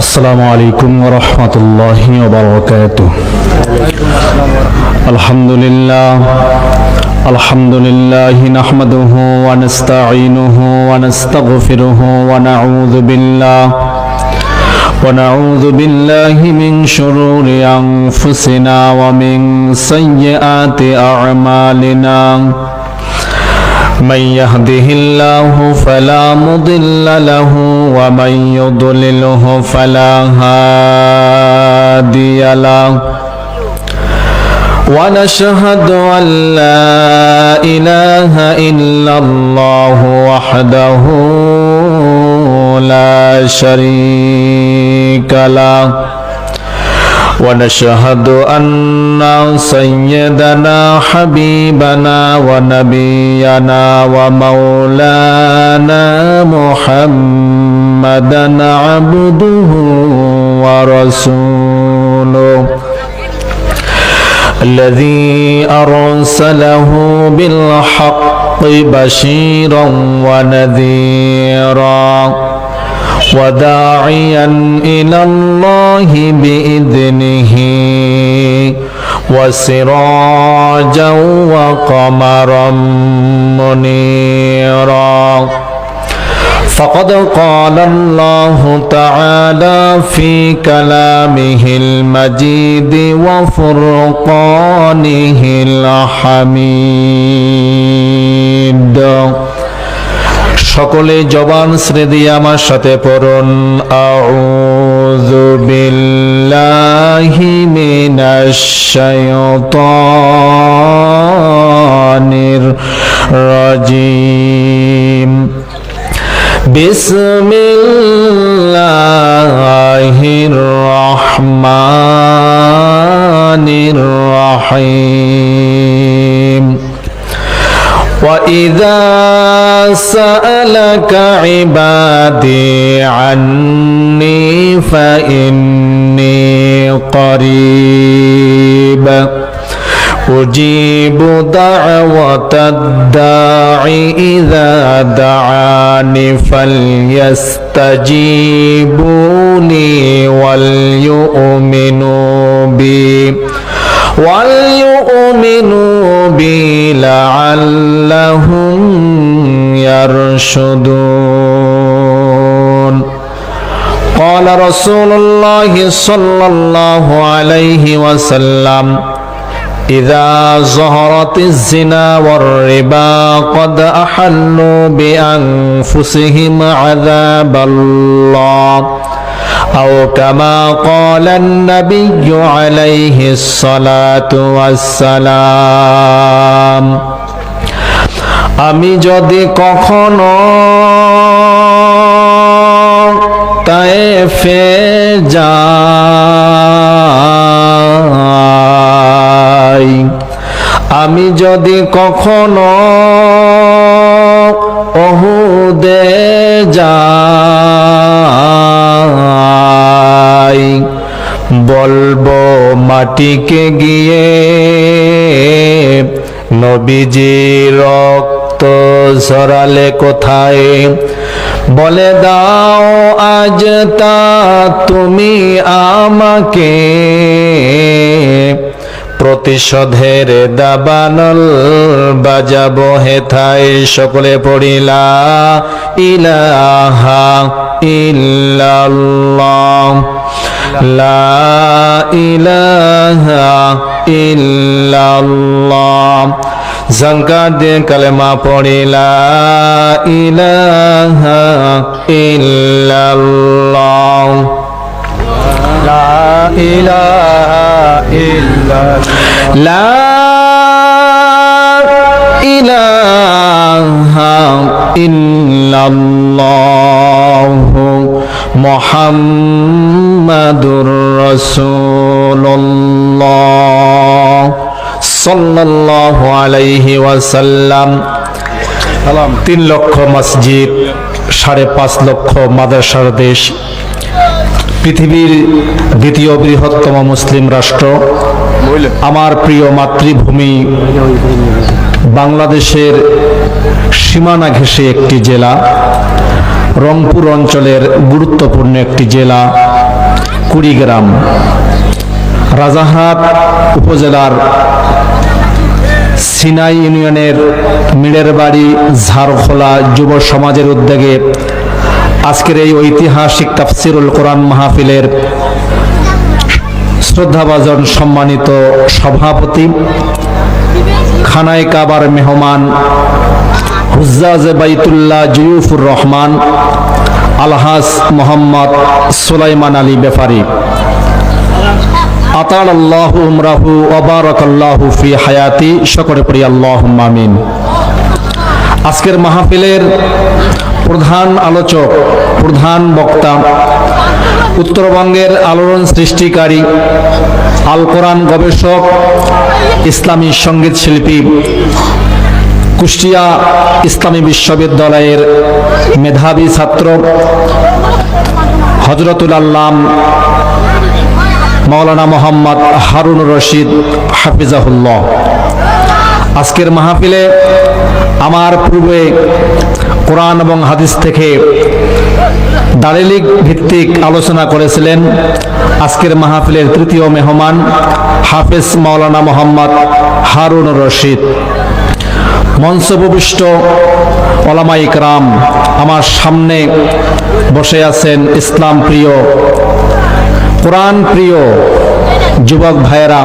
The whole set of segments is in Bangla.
আসসালামু আলাইকুম ওয়া রাহমাতুল্লাহি ওয়া বারাকাতুহু। আলহামদুলিল্লাহি নাহমাদুহু ওয়া নাস্তাঈনুহু ওয়া নাস্তাগফিরুহু ওয়া নাউযু বিল্লাহি মিন শুরুরি আনফুসিনা ওয়া মিন সাইয়্যাতি আ'মালিনা। من يهده الله فلا مضل له ومن يضلله فلا هادي له ونشهد أن لا إله إلا الله وحده لا شريك له ونشهد أن سيدنا حبيبنا ونبينا ومولانا محمدا عبده ورسوله الذي أرسله بالحق بشيرا ونذيرا وداعيا إلى الله بإذنه وسراجا وقمرا منيرا فقد قال الله تعالى في كلامه المجيد وفرقانه الحميد। সকলে জবান ছেড়ে দিয়ে আমার সাথে পড়ুন আউযু বিল্লাহি মিনাশ শাইতানির রাজিম। বিসমিল্লাহির রহমানির রহিম। وَإِذَا سَأَلَكَ عِبَادِي عَنِّي فَإِنِّي قَرِيبٌ أُجِيبُ دَعْوَةَ الدَّاعِ إِذَا دَعَانِ فَلْيَسْتَجِيبُوا لِي وَلْيُؤْمِنُوا بِي لَعَلَّهُمْ يَرْشُدُونَ. قال رسول الله صلى الله عليه وسلم إذا ظهرت الزنا والربا قد أحلوا بأنفسهم عذاب الله أو كما قال النبي عليه الصلاة والسلام. আমি যদি কখনো তায়েফে যাই, আমি যদি কখনো উহুদে যাই, বলবো মাটিকে গিয়ে নবীজি রক্ত ঝরালে কোথায়, বলে দাও আজ তা তুমি আমাকে, প্রতিশোধের দাবানল বাজাবো হেথায়। সকলে পড়িলা ইলাহা ইল্লাল্লাহ লা ইলাহা ইল্লাল্লাহ। জঙ্কার দিয়ে কালেমা পড়িলা ইলাহা ইল্লাল্লাহ লা ইলাহা ইল্লাল্লাহ লা ইলাহা ইল্লাল্লাহ মুহাম্মাদুর রাসূলুল্লাহ সাল্লাল্লাহু আলাইহি ওয়াসাল্লাম। 3 লক্ষ মসজিদ, 5.5 লক্ষ মাদ্রাসার দেশ, পৃথিবীর দ্বিতীয় বৃহত্তম মুসলিম রাষ্ট্র, আমার প্রিয় মাতৃভূমি বাংলাদেশের সীমানা ঘেঁষে একটি জেলা। রংপুর অঞ্চলের গুরুত্বপূর্ণ একটি জেলা কুড়িগ্রাম, রাজারহাট উপজেলার সিনাই ইউনিয়নের মিড়েরবাড়ি ঝাড়খোলা যুব সমাজের উদ্যোগে আজকের এই ঐতিহাসিক তাফসিরুল কোরআন মাহফিলের শ্রদ্ধাভাজন সম্মানিত সভাপতি, খানায়ে কাবার মেহমান, হুজ্জাজে বাইতুল্লাহ জুয়ুফুর রহমান আলহাজ মোহাম্মদ সুলাইমান আলী ব্যাপারী, আতালাল্লাহু উমরাহু ওয়া বারাকাল্লাহু ফি হায়াতি, সকলে পড়ি আল্লাহুম্মা আমিন। আজকের মাহফিলের প্রধান আলোচক, প্রধান বক্তা, উত্তরবঙ্গের আলোড়ন সৃষ্টিকারী, আল কোরআন গবেষক, ইসলামী সঙ্গীত শিল্পী, কুষ্টিয়া ইসলামী বিশ্ববিদ্যালয়ের মেধাবী ছাত্র হযরতুল আল্লাম মাওলানা মোহাম্মদ হারুনুর রশিদ হাফিজাহুল্লাহ। আজকের মাহফিলে আমার পূর্বে কোরআন এবং হাদিস থেকে দালিলিক ভিত্তিক আলোচনা করেছিলেন আজকের মাহফিলের তৃতীয় মেহমান হাফেজ মাওলানা মোহাম্মদ হারুনুর রশিদ। মঞ্চভূষ্ট ওলামায়ে কেরাম, আমার সামনে বসে আছেন ইসলাম প্রিয়, কোরআন প্রিয় যুবক ভাইয়েরা,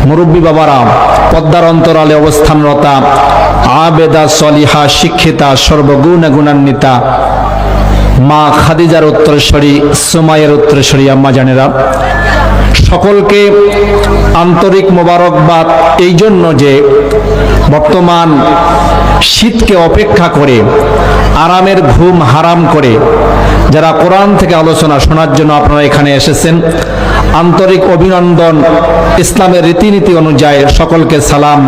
মুরব্বী বাবারা, পদ্মার অন্তরালে অবস্থানরতা, আবেদা সলিহা শিক্ষিতা, সর্বগুণে গুণান্বিতা মা খাদিজার উত্তরস্বরী, সুমাইয়ের উত্তরস্বরী আম্মা জানেরা, সকলকে আন্তরিক মোবারকবাদ এই জন্য যে বর্তমান শীতকে অপেক্ষা করে আরামের ঘুম হারাম করে যারা কোরআন থেকে আলোচনা শোনার জন্য আপনারা এখানে এসেছেন, আন্তরিক অভিনন্দন। ইসলামের রীতিনীতি অনুযায়ী সকলকে সালাম,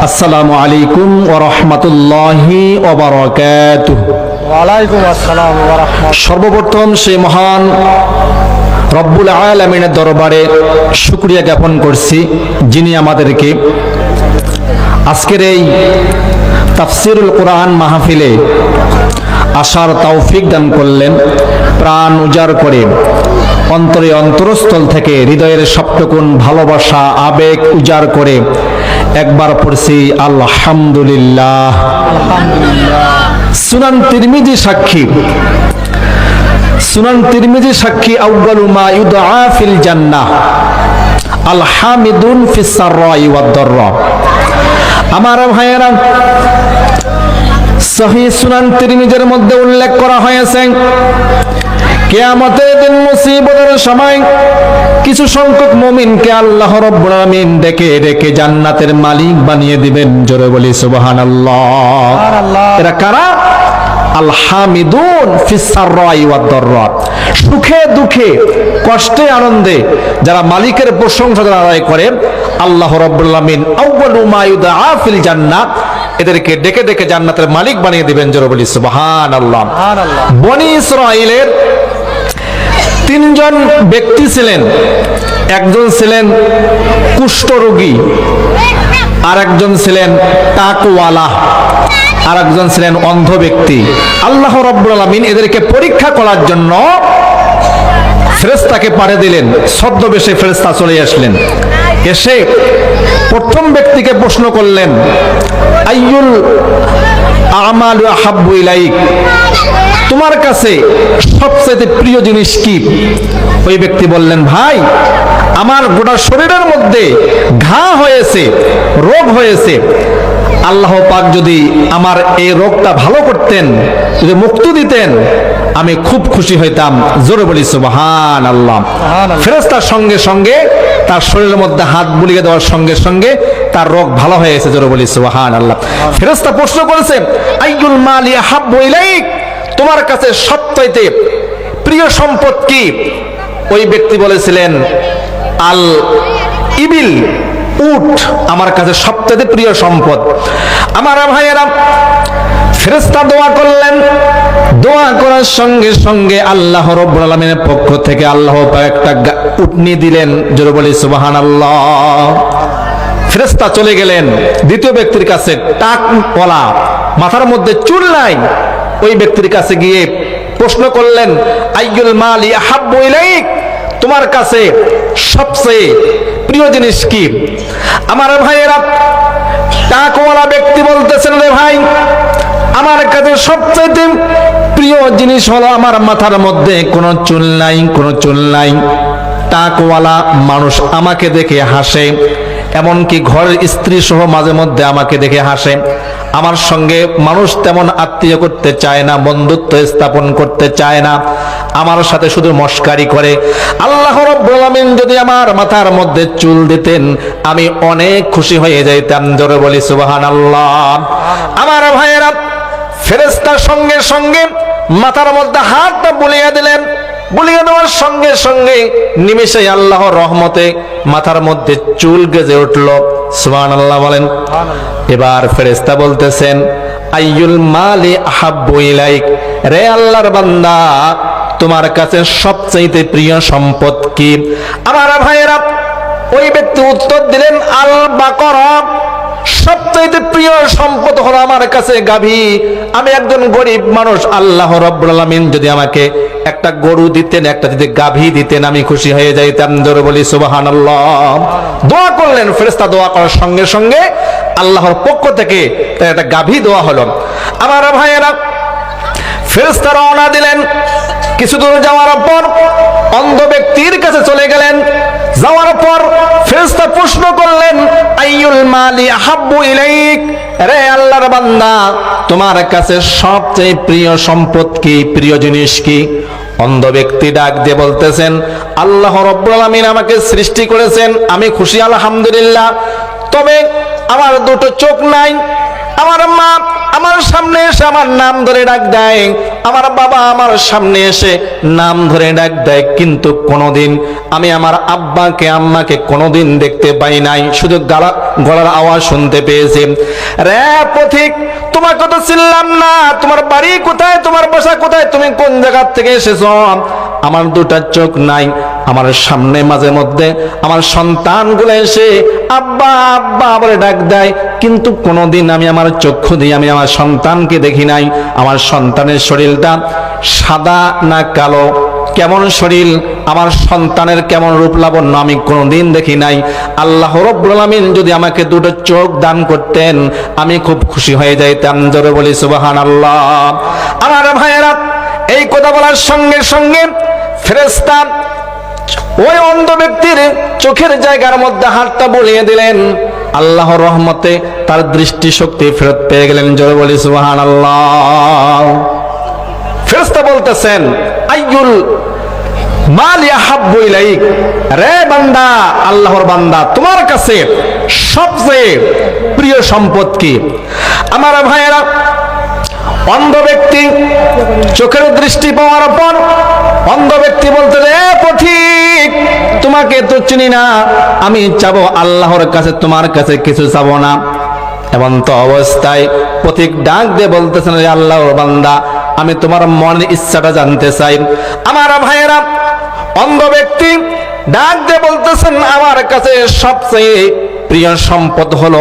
আসসালামু আলাইকুম ওয়া রাহমাতুল্লাহি ওয়া বারাকাতুহু। ওয়ালাইকুম আসসালাম ওয়া রাহমাতুল্লাহ। সর্বপ্রথম সেই মহান রব্বুল আলামিনের দরবারে শুকরিয়া জ্ঞাপন করছি, যিনি আমাদেরকে আজকের এই তাফসিরুল কোরআন মাহফিলে আসার তৌফিক দান করলেন। প্রাণ উজাড় করে অন্তরে অন্তরস্থল থেকে হৃদয়ের সবটুকুন ভালোবাসা আবেগ উজাড় করে একবার পড়ছি আলহামদুলিল্লাহ। সুনান তিরমিজি সাক্ষী, সুনান তিরমিজি সাক্ষী, আউয়ালু মা ইউদআ ফিল জান্নাহ আল হামিদুন ফিস সাররাই ওয়াদ দাররা। আমার ভাইয়েরা, সহিহ সুনান তিরমিজির মধ্যে উল্লেখ করা হয়েছে কিয়ামতের দিন মুসিবতের সময় কিছু সংখ্যক মুমিনকে আল্লাহ রাব্বুল আলামিন ডেকে ডেকে জান্নাতের মালিক বানিয়ে দিবেন। জোরে বলি সুবহানাল্লাহ। এরা কারা? আল হামিদুন ফিস সাররাই ওয়াদ দাররা, সুখে দুঃখে কষ্টে আনন্দে যারা মালিকের প্রশংসা আদায় করে আল্লাহ রাব্বুল আলামিন আউয়ালু মা ইউদআ ফিল জান্নাহ, এদেরকে ডেকে ডেকে জান্নাতের মালিক বানিয়ে দিবেন। জোরে বলি সুবহানাল্লাহ। বনি ইসরাঈলের তিনজন ব্যক্তি ছিলেন। একজন ছিলেন কুষ্ঠরোগী, আর একজন ছিলেন টাকওয়ালা, আর একজন ছিলেন অন্ধ ব্যক্তি। আল্লাহ রাব্বুল আলামিন এদেরকে পরীক্ষা করার জন্য ফেরেশতাকে পাঠিয়ে দিলেন। ছদ্মবেশে ফেরেশতা চলে আসলেন, এসে প্রথম ব্যক্তিকে প্রশ্ন করলেন, আইয়ুল আমালু আহাব্বু ইলাইক, তোমার কাছে সবচেয়ে প্রিয় জিনিস কি? ওই ব্যক্তি বললেন, ভাই, আমার গোটা শরীরের মধ্যে ঘা হয়েছে, রোগ হয়েছে, আল্লাহ পাক যদি আমার এই রোগটা ভালো করতেন, যদি মুক্তি দিতেন, আমি খুব খুশি হইতাম। জোরে বলি সুবহানাল্লাহ। ফেরেশতার সঙ্গে সঙ্গে তার শরীরের মধ্যে হাত বুলিয়ে দেওয়ার সঙ্গে সঙ্গে তার রোগ ভালো হয়েছে। জোরে বলি সুবহানাল্লাহ। ফেরেশতা প্রশ্ন করেছে, আইয়ুল মালি আহাব্বু ইলাইক, তোমার কাছে সবচাইতে প্রিয় সম্পদ কি? ওই ব্যক্তি বলেছিলেন, আল ইবিল, উট আমার কাছে সবচেয়ে প্রিয় সম্পদ। আমার ভাইয়েরা, ফেরেশতা দোয়া করলেন। দোয়া করার সঙ্গে সঙ্গে আল্লাহ রাব্বুল আলামিনের পক্ষ থেকে আল্লাহ পাক একটা উটনি দিলেন। জোরে বলি সুবহানাল্লাহ। ফেরেশতা চলে গেলেন দ্বিতীয় ব্যক্তির কাছে, টাকওয়ালা, মাথার মধ্যে চুল নাই, ওই ব্যক্তির কাছে গিয়ে প্রশ্ন করলেন, আইয়ুল মালি আহাব্বু ইলাইক, তোমার কাছে সবচেয়ে প্রিয় জিনিস কি? আমার ভাইয়েরা, টাকাওয়ালা ব্যক্তি বলতেছেন, রে ভাই, আমার কাছে সবচেয়ে প্রিয় জিনিস হলো আমার মাথার মধ্যে কোনো চুল নাই, কোনো চুল নাই। টাকাওয়ালা মানুষ আমাকে দেখে হাসে, এমনকি ঘরের স্ত্রী সহ মাঝে মধ্যে আমাকে দেখে হাসে। আমার সঙ্গে মানুষ তেমন আত্মীয় করতে চায় না, বন্ধুত্ব স্থাপন করতে চায় না, আমার সাথে শুধু মস্কারি করে। আল্লাহ রাব্বুল আলামিন যদি আমার মাথার মধ্যে চুল দিতেন, আমি অনেক খুশি হয়ে যাইতাম। জোরে বলি সুবহানাল্লাহ। আমার ভাইয়েরা, ফেরেশতা সঙ্গে সঙ্গে মাথার মধ্যে হাতটা বুলিয়ে দিলেন। বুলিয়ে দেওয়ার সঙ্গে সঙ্গে নিমেষে আল্লাহর রহমতে মাথার মধ্যে চুল গেজে উঠল। সুবহানাল্লাহ বলেন। এবার ফেরেশতা বলতেছেন, আইয়ুল মালি আহাব্বু ইলাইক, রে আল্লাহর বান্দা, তোমার কাছে সবচেয়ে প্রিয় সম্পদ কি? আমার ভাইয়েরা, ওই ব্যক্তি উত্তর দিলেন, আল বাকরা, সবচেয়ে প্রিয় সম্পদ হলো আমার কাছে গাভী। আমি একজন গরিব মানুষ, আল্লাহ রাব্বুল আলামিন যদি আমাকে একটা গরু দিতেন, একটা যদি গাভী দিতেন, আমি খুশি হয়ে যাইতাম। জোরে বলি সুবহানাল্লাহ। দোয়া করলেন, ফেরেশতা দোয়া করার সঙ্গে সঙ্গে আল্লাহর পক্ষ থেকে তার একটা গাভী দেওয়া হলো। আমার ভাইয়েরা, ফেরেশতা রওনা দিলেন। কিছু দূর যাওয়ার পর অন্ধ ব্যক্তির কাছে চলে গেলেন। যাওয়ার পর ফেরেশতা প্রশ্ন করলেন, আইয়ুল মালি আহাব্বু ইলাইক, রে আল্লাহর বান্দা, তোমার কাছে সবচেয়ে প্রিয় সম্পদ কি, প্রিয় জিনিস কি? অন্ধ ব্যক্তি ডাক দিয়ে বলতেছেন, আল্লাহ রাব্বুল আলামিন আমাকে সৃষ্টি করেছেন, আমি খুশি আলহামদুলিল্লাহ, তবে আমার দুটো চোখ নাই। আমার মা আমার সামনে এসে আমার নাম ধরে ডাক দেয়, আমার বাবা আমার সামনে এসে নাম ধরে ডাক দেয়, কিন্তু কোনোদিন আমি আমার আব্বাকে আম্মাকে কোনোদিন দেখতে পাই নাই, শুধু গলার আওয়াজ শুনতে পেয়েছি। রে পথিক, তোমাকে তো চিনলাম না, তোমার বাড়ি কোথায়, তোমার বাসা কোথায়, তুমি কোন জায়গা থেকে এসেছো? আমার দুটা চোখ নাই, আমার সামনে মাঝে মধ্যে আমার সন্তানগুলো এসে আব্বা আব্বা বলে ডাক দেয়, কিন্তু কোনোদিন আমি আমার চক্ষু দিয়ে আমি আমার সন্তানকে দেখি নাই। আমার সন্তানের শরীরটা সাদা না কালো, কেমন শরীর, আমার সন্তানের কেমন রূপ লাবণ্য আমি কোনোদিন দেখি নাই। আল্লাহ রাব্বুল আলামিন যদি আমাকে দুটো চোখ দান করতেন, আমি খুব খুশি হয়ে যাইতাম। জোরে বলি সুবহানাল্লাহ। আমার ভাইয়েরা, এই কথা বলার সঙ্গে সঙ্গে ফেরেশতা ওই অন্ধ ব্যক্তির চোখের জায়গার মধ্যে হাতটা বুলিয়ে দিলেন। আল্লাহর রহমতে তার দৃষ্টিশক্তি ফেরত পেয়ে গেলেন। জোরে বলি সুবহানাল্লাহ। ফেরেশতা বলতেছেন, আইয়ুল মালি আহাব্বু ইলাইক, রে বান্দা, আল্লাহর বান্দা, তোমার কাছে সবচেয়ে প্রিয় সম্পদ কি? আমার ভাইয়েরা, অন্ধ ব্যক্তি চোখের দৃষ্টি পাওয়ার পর অন্ধ ব্যক্তি বলতে, রে পথিক, তোমাকে তো চিনি না, আমি চাবো আল্লাহর কাছে, তোমার কাছে কিছু চাবো না। এমন তো অবস্থায় পথিক ডাক দিয়ে বলতেছেন, রে আল্লাহর বান্দা, আমি তোমার মনের ইচ্ছাটা জানতে চাই। আমার ভাইয়েরা, অন্ধ ব্যক্তি ডাক দিয়ে বলতেছেন, আমার কাছে সবচেয়ে প্রিয় সম্পদ হলো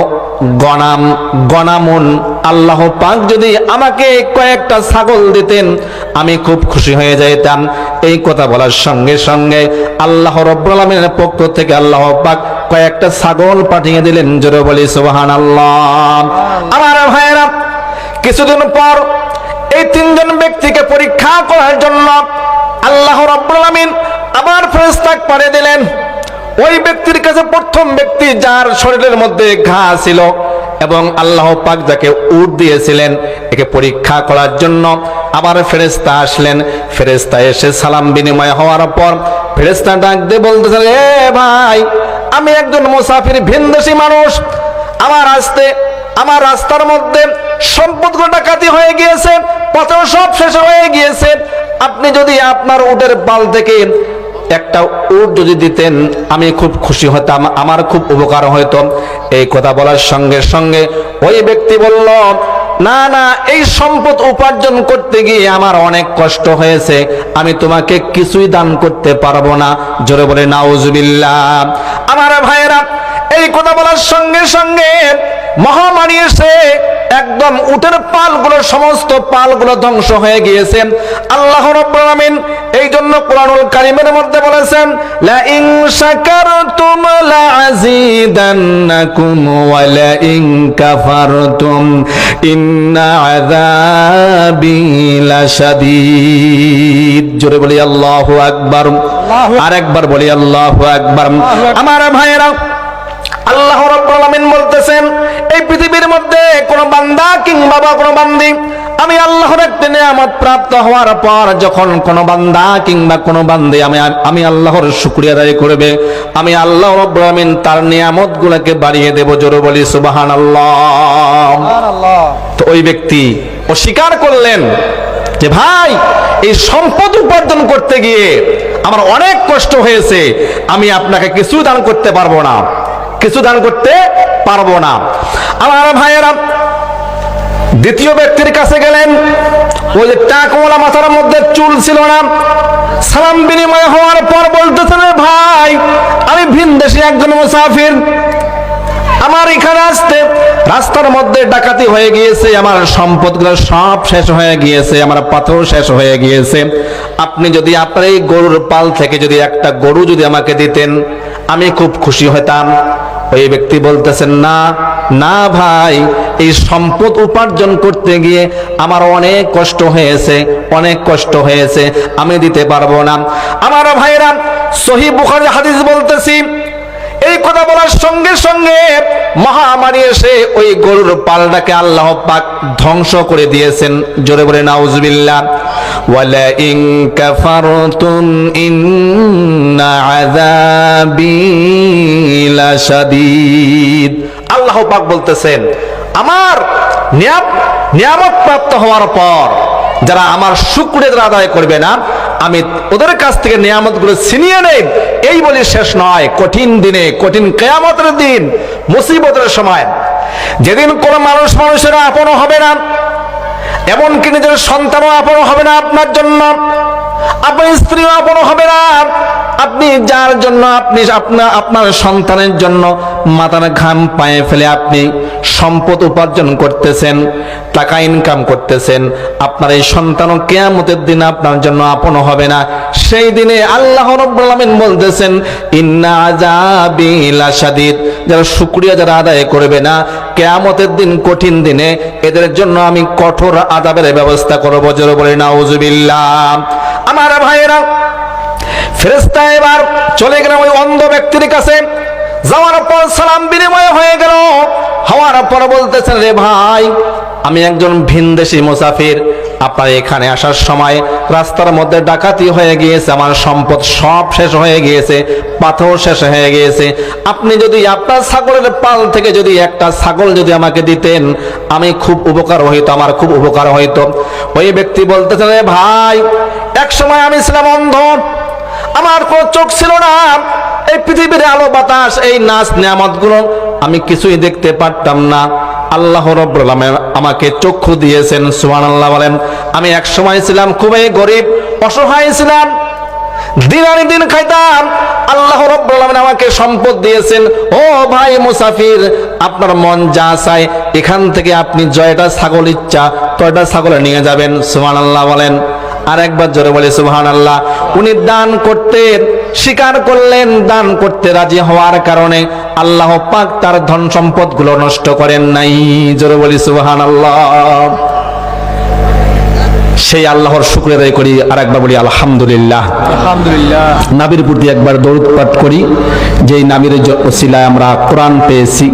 গণামুন। আল্লাহ পাক যদি আমাকে কয়েকটা ছাগল দিতেন, আমি খুব খুশি হয়ে যাইতাম। এই কথা বলার সঙ্গে সঙ্গে আল্লাহ রাব্বুল আলামিনের পক্ষ থেকে আল্লাহ পাক কয়েকটা ছাগল পাঠিয়ে দিলেন। জোরে বলি সুবহানাল্লাহ। আমার ভাইয়েরা, কিছুদিন পর এই তিনজন ব্যক্তিকে পরীক্ষা করার জন্য আল্লাহ রাব্বুল আলামিন আবার ফেরেশতা পাঠিয়ে দিলেন। ওই ব্যক্তির কাছে প্রথম ব্যক্তি, যার শরীরের মধ্যে ঘা ছিল এবং আল্লাহ পাক যাকে উট দিয়েছিলেন, একে পরীক্ষা করার জন্য আবার ফেরেশতা আসলেন। ফেরেশতা এসে সালাম বিনিময় হওয়ার পর ফেরেশতা ডাক দিয়ে বলতেছেন, এ ভাই, আমি একজন মুসাফির ভিনদেশী মানুষ, আমার রাস্তার মধ্যে সম্পদগুলো ডাকাতি হয়ে গিয়েছে, পথেও সব শেষ হয়ে গিয়েছে। আপনি যদি আপনার উটের পাল থেকে একটা উট যদি দিতেন, আমি খুব খুশি হতাম, আমার খুব উপকার হতো। এই কথা বলার সঙ্গে সঙ্গে ওই ব্যক্তি বলল, না না, এই সম্পদ উপার্জন করতে গিয়ে আমার অনেক কষ্ট হয়েছে, আমি তোমাকে কিছুই দান করতে পারবো না। জোরে বলে নাউজুবিল্লাহ। আমার ভাইয়েরা, এই কথা বলার সঙ্গে সঙ্গে মহামারী এসে একদম উটের পালগুলো, সমস্ত পালগুলো ধ্বংস হয়ে গিয়েছে। আল্লাহ রাব্বুল আলামিন এই জন্য কোরআনুল কারীমের মধ্যে বলেছেন, লা ইন শাকারতুম লা আযীদান্নাকুম ওয়া লা ইন কাফারতুম ইন্না আযাবি লাশাদীদ। জোরে বলি আল্লাহু আকবার। আরেকবার বলি আল্লাহু আকবার। আমার ভাইয়েরা, আল্লাহ রাব্বুল আলামিন বলতেছেন, এই পৃথিবীর মধ্যে কোন বান্দা কিংবা কোন বান্দি আমি আল্লাহর একটা নিয়ামত প্রাপ্ত হওয়ার পর যখন কোন বান্দা কিংবা কোন বান্দি আমি আল্লাহর শুকরিয়া আদায় করবে, আমি আল্লাহ রাব্বুল আলামিন তার নিয়ামতগুলোকে বাড়িয়ে দেব। জোরে বলি সুবহানাল্লাহ। তো ওই ব্যক্তি অস্বীকার করলেন যে ভাই, এই সম্পদ উপার্জন করতে গিয়ে আমার অনেক কষ্ট হয়েছে, আমি আপনাকে কিছু দান করতে পারবো না, কিছু দান করতে পারবো না। আমার ভাইয়েরা, দ্বিতীয় ব্যক্তির কাছে গেলেন। ওই যে টাকওয়ালা, মাথার মধ্যে চুল ছিল না, সালাম বিনিময় হওয়ার পর বলতেছেন, ভাই আমি ভিনদেশী একজন মুসাফির, আমার এখানে আসতে রাস্তার মধ্যে ডাকাতি হয়ে গিয়েছে, আমার সম্পদগুলো সব শেষ হয়ে গিয়েছে, আমার পাথর শেষ হয়ে গিয়েছে। আপনি যদি আপনার এই গরুর পাল থেকে যদি একটা গরু যদি আমাকে দিতেন, আমি খুব খুশি হতাম। ওই ব্যক্তি বলতেছেন, না না ভাই, এই সম্পদ উপার্জন করতে গিয়ে আমার অনেক কষ্ট হয়েছে, অনেক কষ্ট হয়েছে, আমি দিতে পারবো না। আমার ভাইরা, সহিহ বুখারীর হাদিস বলতেছি, এই কথা বলার সঙ্গে সঙ্গে মহামারী এসে ওই গরুর পালটাকে আল্লাহ পাক ধ্বংস করে দিয়েছেন। জোরে বলে নাউজুবিল্লাহ। ওয়ালা ইন কাফারতুম ইন্না আযাবি লাশাদীদ। আল্লাহ পাক বলতেছেন, আমার নিয়ামত প্রাপ্ত হওয়ার পর যারা আমার শুকরিয়া যারা আদায় করবে না, আমি ওদের কাছ থেকে নিয়ামতগুলো ছিনিয়ে নেই। এই বলে শেষ নয়, কঠিন দিনে, কঠিন কিয়ামতের দিন, মুসিবতের সময়, যেদিন কোনো মানুষেরা আপন হবে না, এমনকি নিজের সন্তানও আপন হবে না আপনার জন্য, আপনার স্ত্রীও আপন হবে না। আপনি যার জন্য আপনি আপনার সন্তানের জন্য মাথার ঘাম পায়ে ফেলে আপনি সম্পদ উপার্জন করতেছেন, টাকা ইনকাম করতেছেন, আপনার এই সন্তানও কিয়ামতের দিন আপনার জন্য আপন হবে না। সেই দিনে আল্লাহ রাব্বুল আলামিন বলতেছেন, ইন্না আযাবি লাশাদীদ। যারা শুকরিয়া যারা আদায় করবে না, কিয়ামতের দিন, কঠিন দিনে এদের জন্য আমি কঠোর আযাবের ব্যবস্থা করব। জোরে বলে নাউজুবিল্লাহ। আমার ভাইয়েরা, ফেরেশতা এবার চলে গেলেন ওই অন্ধ ব্যক্তির কাছে। যাওয়ার পর সালাম বিনিময় হয়ে গেল। হওয়ার পর বলতেছেন, রে ভাই, আমি একজন ভিনদেশী মুসাফির, আপনার এখানে আসার সময় রাস্তার মধ্যে ডাকাতি হয়ে গিয়েছে, আমার সম্পদ সব শেষ হয়ে গিয়েছে, পাথর শেষ হয়ে গিয়েছে। আপনি যদি আপনার ছাগলের পাল থেকে যদি একটা ছাগল যদি আমাকে দিতেন, আমি খুব উপকার হইতো, আমার খুব উপকার হইতো। ওই ব্যক্তি বলতেছেন, রে ভাই, এক সময় আমি ছিলাম অন্ধ, আমার কোনো চোখ ছিল না, এই পৃথিবীর আলো বাতাস, এই নাচ নিয়ামতগুলো আমি কিছুই দেখতে পারতাম না। আল্লাহ রাব্বুল আলামিন আমাকে চক্ষু দিয়েছেন। সুবহানাল্লাহ বলেন। আমি এক সময় ছিলাম খুবই গরিব, অসহায় ছিলাম, দিন আনি দিন খাইতাম। আল্লাহ রাব্বুল আলামিন আমাকে সম্পদ দিয়েছেন। ও ভাই মুসাফির, আপনার মন যা চায় এখান থেকে আপনি জয়টা ছাগল ইচ্ছা তয়টা ছাগলে নিয়ে যাবেন। সুবহানাল্লাহ বলেন। আর একবার জোরে বলে সুবহানাল্লাহ। উনি দান করতে স্বীকার করলেন, দান করতে রাজি হওয়ার কারণে আল্লাহ পাক তার ধন সম্পদ গুলো নষ্ট করেন নাই। জোরে বলি সুবহানাল্লাহ। সেই আল্লাহর শুকরিয়া আদায় করি। আর একবার বলি আলহামদুলিল্লাহ। আলহামদুলিল্লাহ। নবীর প্রতি একবার দরুদ পাঠ করি, যেই নবীর ওসিলায় আমরা কোরআন পেয়েছি।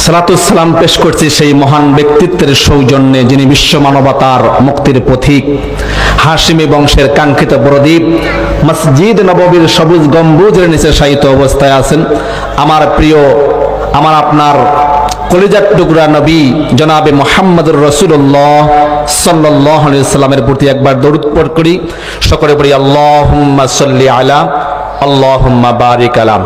সালাতুস সালাম পেশ করছি সেই মহান ব্যক্তিত্বের সৌজন্যে, যিনি বিশ্ব মানবতার মুক্তির পথিক, হাশিমি বংশের কাঙ্ক্ষিত প্রদীপ, মসজিদ নববীর সবুজ গম্বুজের নিচে শায়িত অবস্থায় আছেন আমার প্রিয়, আমার আপনার কলিজার টুকরা নবী জনাবে মুহাম্মদুর রাসূলুল্লাহ সাল্লাল্লাহু আলাইহি সাল্লামের প্রতি একবার দরুদ পাঠ করি। সকলে বলি আল্লাহুম্মা সাল্লি আলা, আল্লাহুম্মা বারিক আলা।